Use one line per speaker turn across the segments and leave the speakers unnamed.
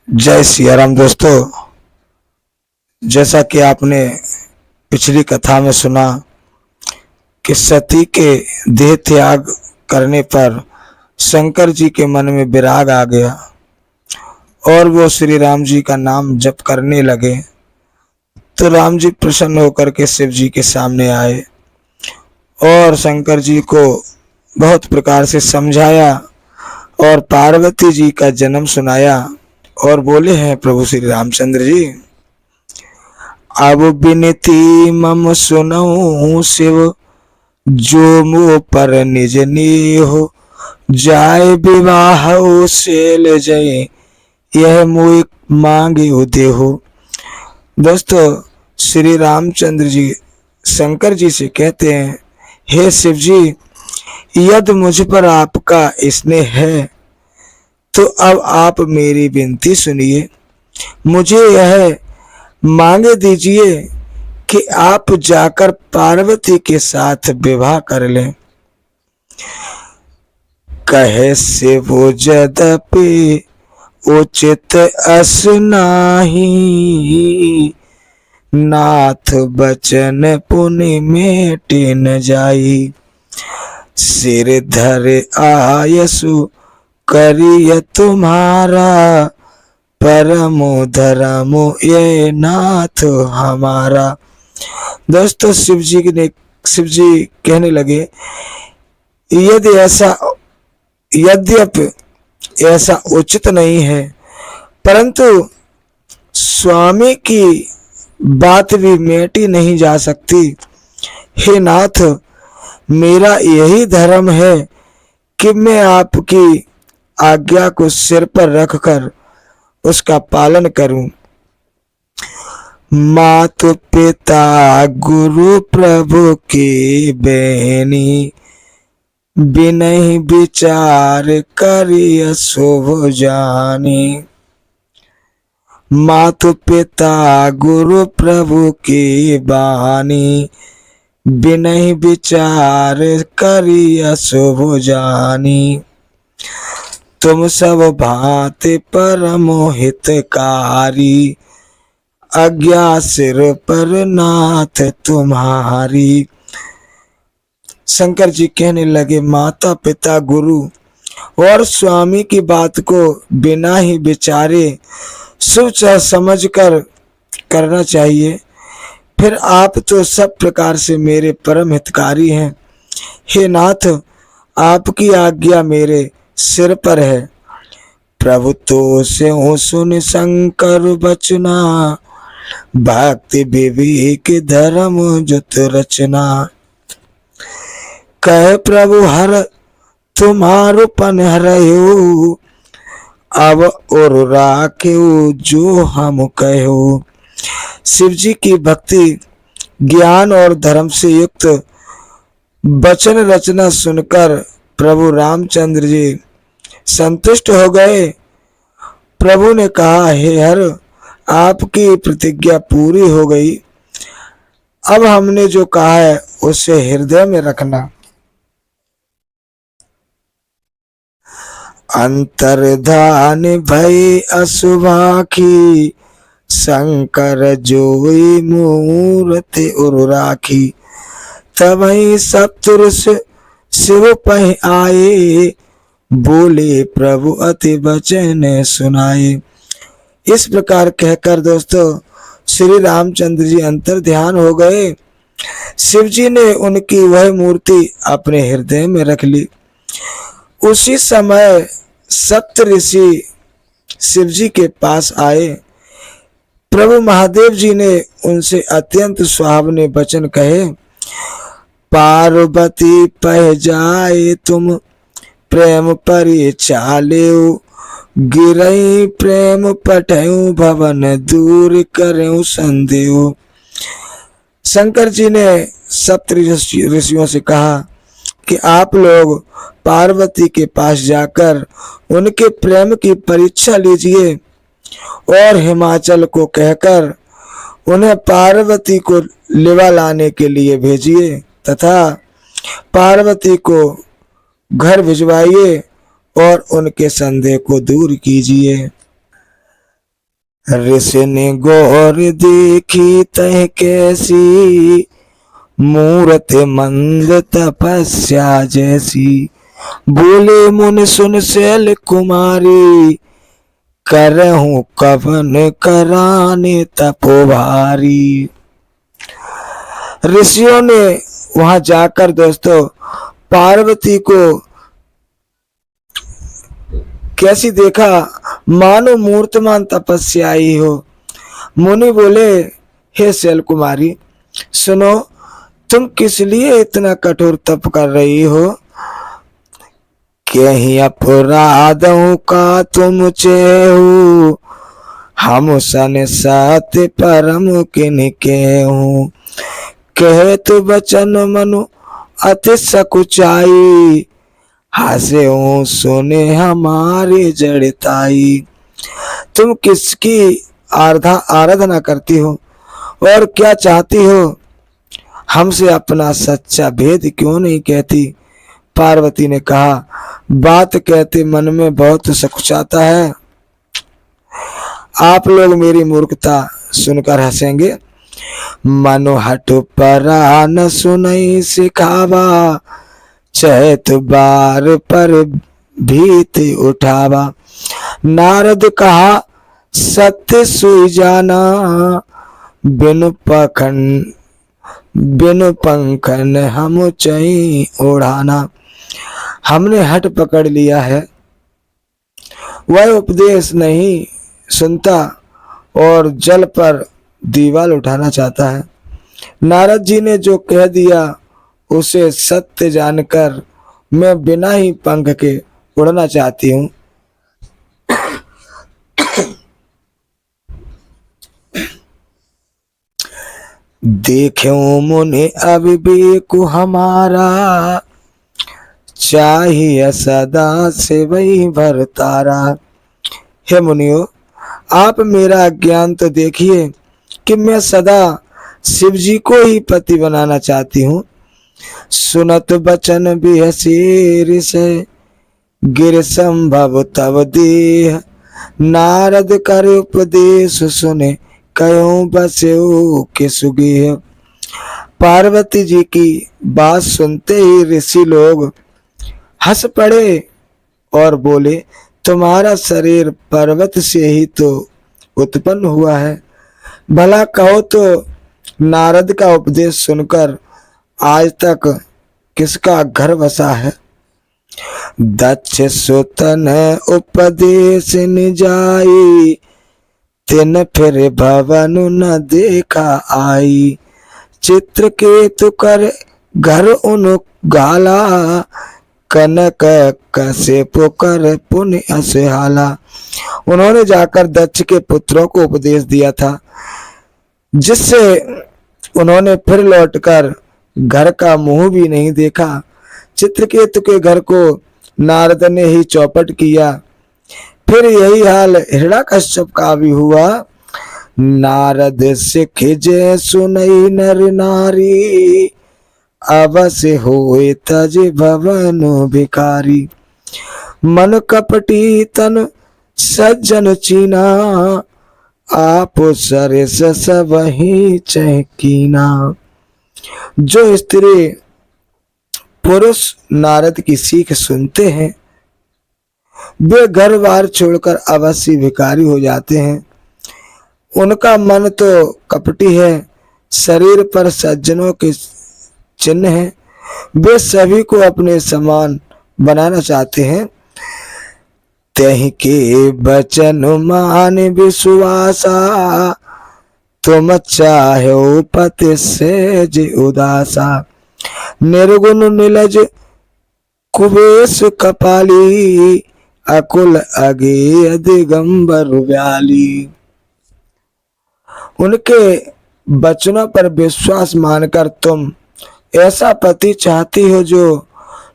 जय सिया राम दोस्तों। जैसा कि आपने पिछली कथा में सुना कि सती के देह त्याग करने पर शंकर जी के मन में विराग आ गया और वो श्री राम जी का नाम जप करने लगे। तो राम जी प्रसन्न होकर के शिव जी के सामने आए और शंकर जी को बहुत प्रकार से समझाया और पार्वती जी का जन्म सुनाया और बोले हैं प्रभु श्री रामचंद्र जी, अब बिनती मम सुनऊ शिव, जो मुँह पर निज नेह, जाय विवाह से ले जाए, यह मुँह मांगे देहो। दोस्तों, श्री रामचंद्र जी शंकर जी से कहते हैं, हे शिव जी, यदि मुझ पर आपका स्नेह है तो अब आप मेरी विनती सुनिए। मुझे यह मांगे दीजिए कि आप जाकर पार्वती के साथ विवाह कर लें। कहे से वो जदपि उचित अस नाही, नाथ बचन पुनि मेटे न जाई, सिर धर आयसु करिय तुम्हारा, परमो धर्मो ये नाथ हमारा। दोस्तों, शिव जी कहने लगे, यद्यपि ऐसा उचित नहीं है, परंतु स्वामी की बात भी मेटी नहीं जा सकती। हे नाथ, मेरा यही धर्म है कि मैं आपकी आज्ञा को सिर पर रखकर उसका पालन करूं। मातु पिता गुरु प्रभु की बेनी, बिनहि विचार करिय शुभ जानी। मातु पिता गुरु प्रभु की बानी, बिनहि विचार करिय शुभ जानी। तुम सब भांति परम हितकारी, आज्ञा सिर पर नाथ तुम्हारी। शंकर जी कहने लगे, माता पिता गुरु और स्वामी की बात को बिना ही विचारे सोच समझ कर करना चाहिए। फिर आप तो सब प्रकार से मेरे परम हितकारी हैं। हे नाथ, आपकी आज्ञा मेरे सिर पर है। प्रभु तो से हो सुन शंकर बचना, भक्ति विवेक धर्म जुत रचना। कह प्रभु हर तुम्हारो पन हरयो, अब और राख्यो जो हम कहो। शिव जी की भक्ति, ज्ञान और धर्म से युक्त वचन रचना सुनकर प्रभु रामचंद्र जी संतुष्ट हो गए। प्रभु ने कहा, हे हर, आपकी प्रतिज्ञा पूरी हो गई। अब हमने जो कहा है उसे हृदय में रखना। अंतर्धान भय अशुभाखी, शंकर जोई मूर्ति उर राखी। तबहि सप्तऋष शिव पह आए, बोले प्रभु अति वचन सुनाए। इस प्रकार कहकर दोस्तों, श्री रामचंद्र जी अंतर ध्यान हो गए। शिव जी ने उनकी वह मूर्ति अपने हृदय में रख ली। उसी समय सप्त ऋषि शिव जी के पास आए। प्रभु महादेव जी ने उनसे अत्यंत सुहावने वचन कहे। पार्वती पह जाए तुम, प्रेम परि चाल्यो, गिरई प्रेम पठयु, भवन दूर करऊ संदेह। शंकर जी ने सप्त ऋषियों से कहा कि आप लोग पार्वती के पास जाकर उनके प्रेम की परीक्षा लीजिए और हिमाचल को कहकर उन्हें पार्वती को लिवा लाने के लिए भेजिए तथा पार्वती को घर भिजवाइए और उनके संदेह को दूर कीजिए। ऋषि ने गौर देखी तह कैसी, मूरत मंद तपस्या जैसी। बोले मुनि सुन शैल कुमारी, करहूं कवन कराने तपोभारी। ऋषियों ने वहां जाकर दोस्तों पार्वती को कैसी देखा, मानो मूर्तमान तपस्याई हो। मुनि बोले, हे शैल कुमारी सुनो, तुम किस लिए इतना कठोर तप कर रही हो? कहीं अपराधों का तुम चेहू, हम सन सत्य परम किन केहू। कहे तो बचन मनु अति सकुचाई, हासे सुने हमारे जड़ताई। तुम किसकी आराधना करती हो और क्या चाहती हो? हमसे अपना सच्चा भेद क्यों नहीं कहती? पार्वती ने कहा, बात कहते मन में बहुत सकुचाता है। आप लोग मेरी मूर्खता सुनकर हंसेंगे। मनो हट परा न सुनई सिखावा, चैत बार पर भीत उठावा। नारद कहा सत्य सुई जाना, बिनु पंखन हम चई ओढ़ाना। हमने हट पकड़ लिया है, वह उपदेश नहीं सुनता और जल पर दीवार उठाना चाहता है। नारद जी ने जो कह दिया उसे सत्य जानकर मैं बिना ही पंख के उड़ना चाहती हूँ। देखो मुनि अविवेक हमारा, चाहिए सदा से वही भरतारा। हे मुनियो, आप मेरा ज्ञान तो देखिए कि मैं सदा शिव जी को ही पति बनाना चाहती हूँ। सुनत बचन बिहसी से, गिर संभव तब देह। नारद कर उपदेश सुने, कयो बस्यो के सुगेह। पार्वती जी की बात सुनते ही ऋषि लोग हंस पड़े और बोले, तुम्हारा शरीर पर्वत से ही तो उत्पन्न हुआ है। भला कहो तो नारद का उपदेश सुनकर आज तक किसका घर बसा है? दक्ष सुतन उपदेश निजाई, तिन फिर भवन न देखा आई। चित्रकेतु कर घर उन गाला, कनक कसे पुकर पुण्य असहाला। उन्होंने जाकर दक्ष के पुत्रों को उपदेश दिया था, जिससे उन्होंने फिर लौटकर घर का मुंह भी नहीं देखा। चित्रकेतु के घर को नारद ने ही चौपट किया। फिर यही हाल हिरण्यकश्यप का भी हुआ। नारद से खिजे सुनई नर नारी, अवश्य होए तज भवन भिखारी। मन कपटी तन सज्जन चीना, आप सरस सब ही चहकीना। जो स्त्री पुरुष नारद की सीख सुनते हैं वे घर बार छोड़कर अवश्य भिखारी हो जाते हैं। उनका मन तो कपटी है, शरीर पर सज्जनों के चिन्ह है। वे सभी को अपने समान बनाना चाहते हैं। तहि के बचन मान विश्वासा, तुम चाहो पति सेज उदासा। निर्गुण निलज कुबेश कपाली, अकुल अगे दिगंबर व्याली। उनके वचनों पर विश्वास मानकर तुम ऐसा पति चाहती हो जो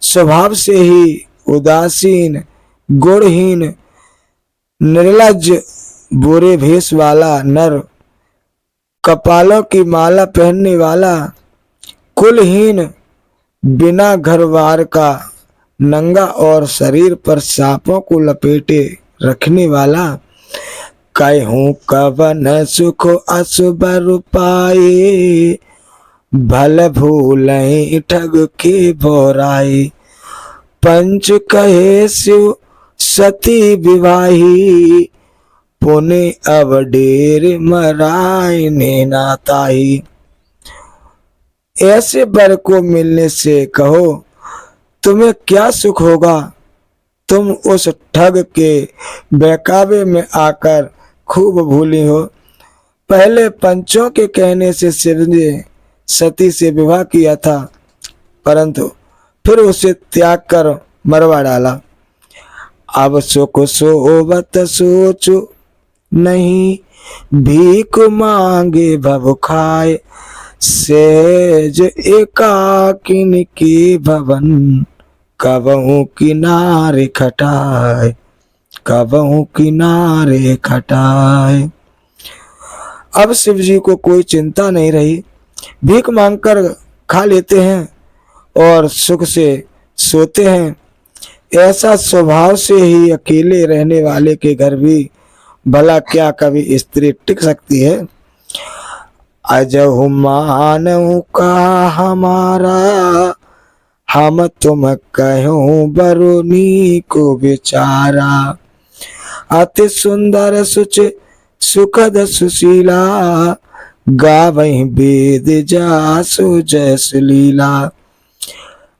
स्वभाव से ही उदासीन, गुणहीन, निर्लज्ज, बुरे भेष वाला नर, कपालों की माला पहनने वाला, कुलहीन, बिना घरवार का, नंगा और शरीर पर सांपों को लपेटे रखने वाला, कहूँ कवन सुख असबर पाए, भल भूलहि ठग के बोराए। पंच कहे शिव सती विवाही, पुण्य अवडेर मराय ने नाताही। ऐसे वर को मिलने से कहो तुम्हें क्या सुख होगा, तुम उस ठग के बहकावे में आकर खूब भूली हो। पहले पंचों के कहने से शिव ने सती से विवाह किया था, परंतु फिर उसे त्याग कर मरवा डाला। अब सुख सोवत सोचो नहीं, भीख मांगे भव खाए। सेज एकाकिन की भवन, कबहू किनारे खटाए, कबहू किनारे खटाए। अब शिव जी को कोई चिंता नहीं रही, भीख मांगकर खा लेते हैं और सुख से सोते हैं। ऐसा स्वभाव से ही अकेले रहने वाले के घर भी भला क्या कभी स्त्री टिक सकती है। अजहु मानहु का हमारा, हम तुम कहूँ बरुनी को बेचारा। अति सुंदर सुच सुखद सुशीला, गावहीं वेद जासु जस लीला।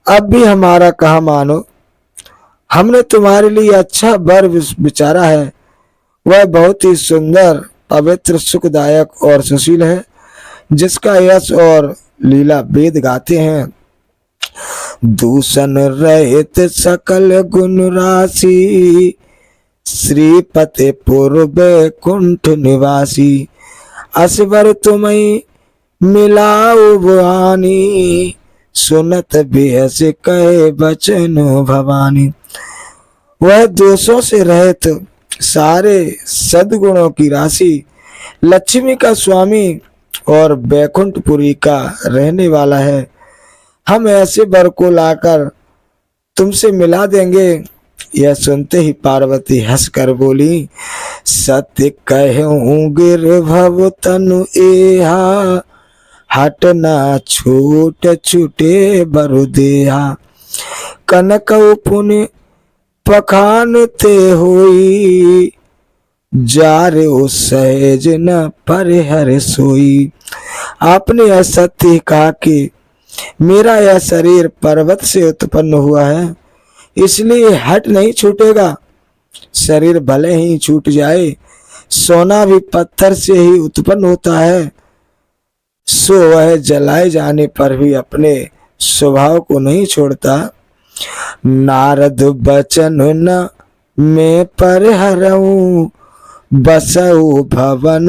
अब भी हमारा कहा मानो, हमने तुम्हारे लिए अच्छा वर विचारा है। वह बहुत ही सुंदर, पवित्र, सुखदायक और सुशील है, जिसका यश और लीला वेद गाते हैं। दूषण रहित सकल गुण राशि, श्रीपति पूर्व कुंठ निवासी। असवर तुम्हें मिलाओ भवानी, सुनत बेहस कहे बचन भवानी। वह दोषों से रहित, सारे सद्गुणों की राशि, लक्ष्मी का स्वामी और बैकुंठपुरी का रहने वाला है। हम ऐसे वर को लाकर तुमसे मिला देंगे। यह सुनते ही पार्वती हंसकर बोली, सत्य कहूँ गिरभव तनु एहा, हट न छूट छूटे बरु देहा। कनक पुण्य पखान ते होई, जारे सहज न परिहर सोई। आपने यह सत्य कहा कि मेरा यह शरीर पर्वत से उत्पन्न हुआ है, इसलिए हट नहीं छूटेगा। शरीर भले ही छूट जाए, सोना भी पत्थर से ही उत्पन्न होता है, सो वह जलाए जाने पर भी अपने स्वभाव को नहीं छोड़ता। नारद बचन न मैं परिहरऊं, बसऊ भवन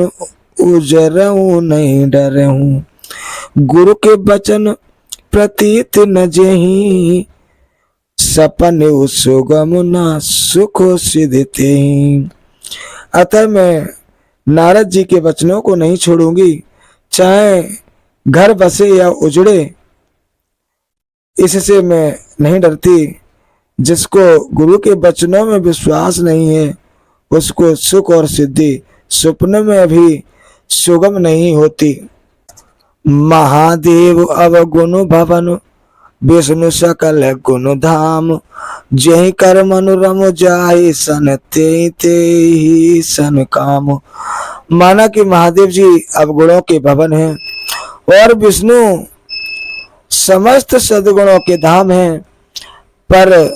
उजरऊं नहीं डरऊं। गुरु के वचन प्रतीत न जेहि, सपन सुगम न सुख सिद्धते। अतः मैं नारद जी के वचनों को नहीं छोड़ूंगी, चाहे घर बसे या उजड़े, इससे मैं नहीं डरती। जिसको गुरु के वचनों में विश्वास नहीं है, उसको सुख और सिद्धि स्वप्न में भी सुगम नहीं होती। महादेव अवगुण भवन, विष्णु सकल गुण धाम। जय कर मनोरम जाहि सन ते ही सन काम। माना कि महादेव जी अवगुणों के भवन हैं और विष्णु समस्त सद्गुणों के धाम हैं, पर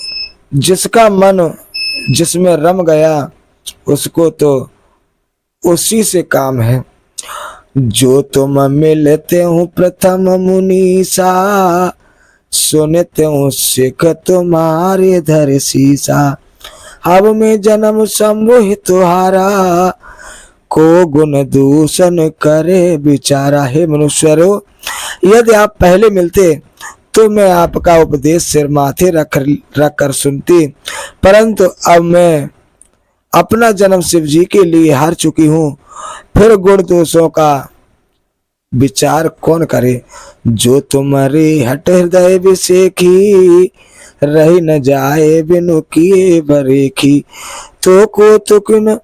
जिसका मन जिसमें रम गया उसको तो उसी से काम है। जो तुम मिलते हूँ प्रथम मुनीसा, सुनते हूँ सिख तुम्हारे धर सीसा। अब में जन्म संभु तुहारा, को गुण दूषण करे विचारा। हे मनुष्यरो, यदि आप पहले मिलते तो मैं आपका उपदेश सिर माथे रख कर सुनती, परंतु अब मैं अपना जन्म शिव जी के लिए हार चुकी हूँ, फिर गुण दोषों का विचार कौन करे। जो तुम्हारे हट हृदय विसेखी, रही न जाए बिनु किए बरेखी। तो को तुकिन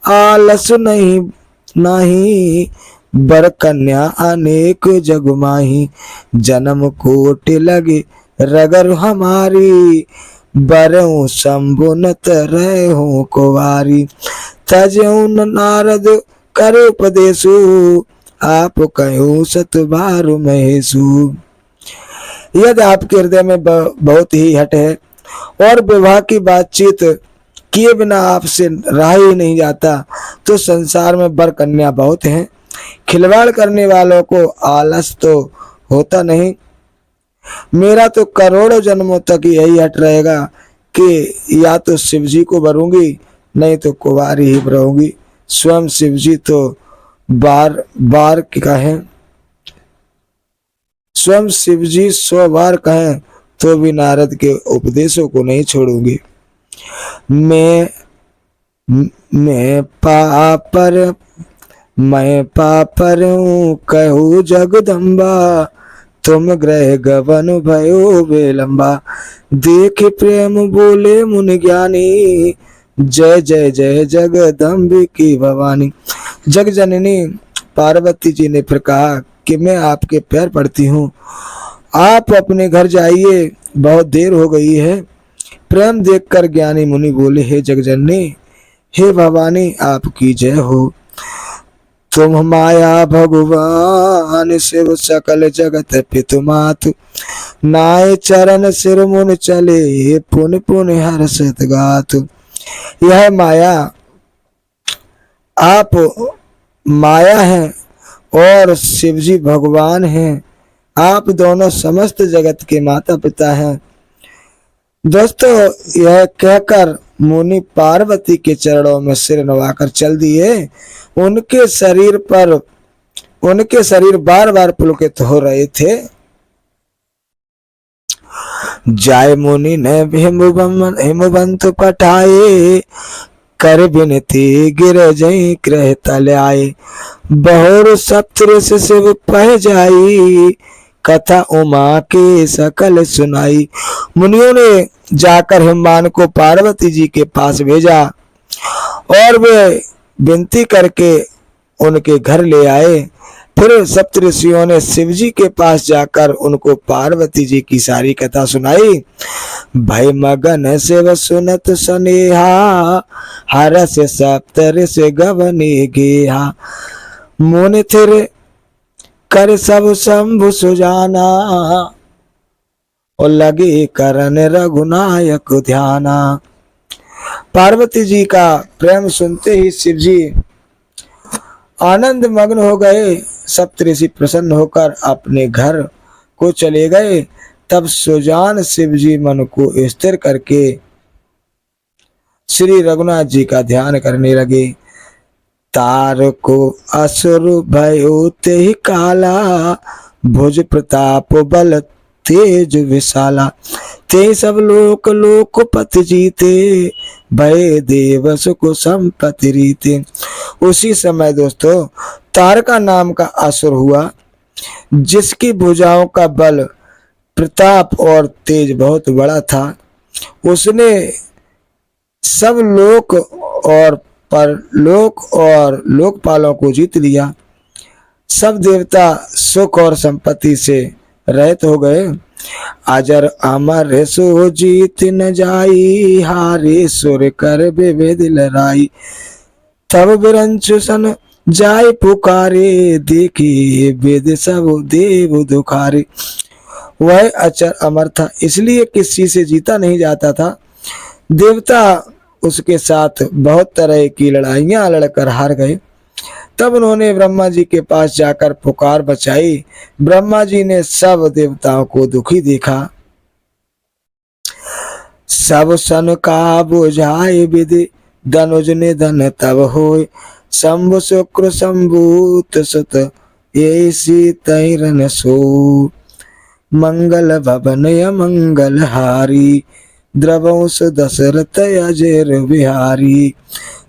आलस नहीं नाही, बर कन्या अनेक जग माही, जन्म कोटि लगे रगर हमारी, बरऊं शंभु न तरहूं कुवारी, तजऊं नारद करे उपदेशु, आप कहूँ सत बारु महेशु। यदि आपके हृदय में बहुत ही हट है और विवाह की बातचीत किए बिना आपसे रहा ही नहीं जाता, तो संसार में बर कन्या बहुत हैं। खिलवाड़ करने वालों को आलस तो होता नहीं। मेरा तो करोड़ों जन्मों तक यही हट रहेगा कि या तो शिव जी को वरूंगी, नहीं तो कुंवारी ही रहूंगी। स्वयं शिव जी तो बार बार कहें, स्वयं शिव जी 100 बार कहें तो भी नारद के उपदेशों को नहीं छोड़ूंगी। मैं पापर हूँ कहूँ जगदम्बा, तुम ग्रह गवन भयो विलंबा, देख प्रेम बोले मुनि ज्ञानी, जय जय जय जगदम्बिकी भवानी। जग जननी पार्वती जी ने फिर कहा कि मैं आपके पैर पड़ती हूँ, आप अपने घर जाइए, बहुत देर हो गई है। प्रेम देखकर ज्ञानी मुनि बोले, हे जगजननी, हे भवानी, आपकी जय हो। तुम माया भगवान शिव सकल जगत पितु मातु, नाय चरण सिर मुन चले पुन पुन हर्षित गातु। यह माया, आप माया हैं और शिवजी भगवान हैं। आप दोनों समस्त जगत के माता पिता हैं। दोस्तों, यह कहकर मुनि पार्वती के चरणों में सिर नवाकर चल दिए। उनके शरीर बार बार पुलकित हो रहे थे। जाय मुनि ने हिमवंत पठाए, कर बिनती गिर जई ग्रह तल आए, बहुर सप्तऋषि शिव पह जाई, कथा उमा के सकल सुनाई। मुनियों ने जाकर हिमवान को पार्वती जी के पास भेजा और वे विनती करके उनके घर ले आए। फिर सप्तऋषियों ने शिव जी के पास जाकर उनको पार्वती जी की सारी कथा सुनाई। भय मगन शिव सुनत सनेहा, हरस सप्तऋषि गवनी गेहा, मुनि थिर कर सब शंभु सुजाना, और लगे करन रघुनायक ध्याना। पार्वती जी का प्रेम सुनते ही शिव जी आनंद मग्न हो गए। सप्तऋषि प्रसन्न होकर अपने घर को चले गए। तब सुजान शिव जी मन को स्थिर करके श्री रघुनाथ जी का ध्यान करने लगे। तार को असुर भयो ते काला, भुज प्रताप बल तेज विशाला, ते सब लोक लोकपति जीते, भय देव सुख संपत्ति रीते। उसी समय दोस्तों, तारका नाम का असुर हुआ, जिसकी भुजाओं का बल, प्रताप और तेज बहुत बड़ा था। उसने सब लोक और परलोक और लोकपालों को जीत लिया। सब देवता सुख और संपत्ति से रहित हो गए। अजर अमर सो जीत न जाई, हारे सुर कर विविध लड़ाई, तब बिरंचु सन जाय पुकारे, देखी वेद सब देव दुखारे। वह अचर अमर था, इसलिए किसी से जीता नहीं जाता था। देवता उसके साथ बहुत तरह की लड़ाइयां लड़कर हार गए। तब उन्होंने ब्रह्मा जी के पास जाकर पुकार बचाई। ब्रह्मा जी ने सब देवताओं को दुखी देखा। सब सन का बुझाए विधि, धनुज ने धन तब होय, शंभु शुक्र शंभूत सुत ऐसी तैरन सो, मंगल भवन मंगल हारी, द्रवंश दशरथ अजर बिहारी।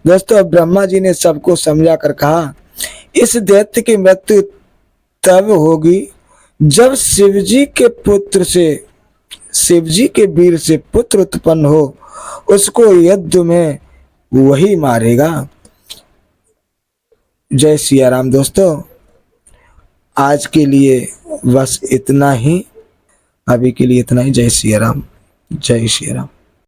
दोस्तों, ब्रह्मा जी ने सबको समझा कर कहा, इस दैत्य की मृत्यु तब होगी जब शिवजी के पुत्र से, शिवजी के वीर से पुत्र उत्पन्न हो, उसको युद्ध में वही मारेगा। जय सिया राम दोस्तों, आज के लिए बस इतना ही, अभी के लिए इतना ही। जय सिया राम, जय सिया राम।